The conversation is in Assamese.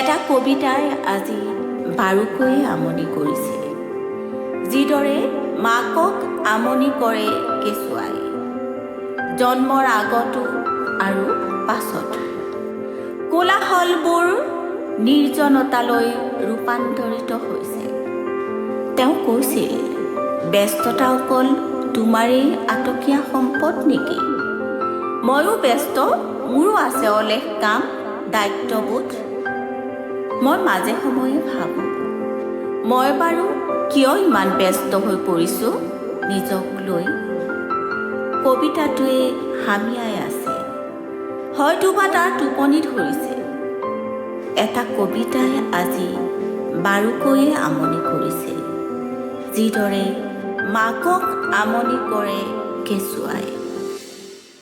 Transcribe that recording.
এটা কবিতাই আজি বাৰুকৈয়ে আমনি কৰিছে, যিদৰে মাকক আমনি কৰে কেঁচুৱাই, জন্মৰ আগতো আৰু পাছতো। কোলাহলবোৰ নিৰ্জনতালৈ ৰূপান্তৰিত হৈছে। তেওঁ কৈছিল, ব্যস্ততা অকল তোমাৰেই আটকীয়া সম্পদ নেকি? ময়ো ব্যস্ত, মোৰো আছে অলেখ কাম, দায়িত্ববোধ। মই মাজে সময়ে ভাবোঁ, মই বাৰু কিয় ইমান ব্যস্ত হৈ পৰিছোঁ নিজক লৈ? কবিতাটোৱে হামিয়াই আছে, হয়তোবা তাৰ টোপনি ধৰিছে। এটা কবিতাই আজি বাৰুকৈয়ে আমনি কৰিছে, যিদৰে মাকক আমনি কৰে কেঁচুৱাই।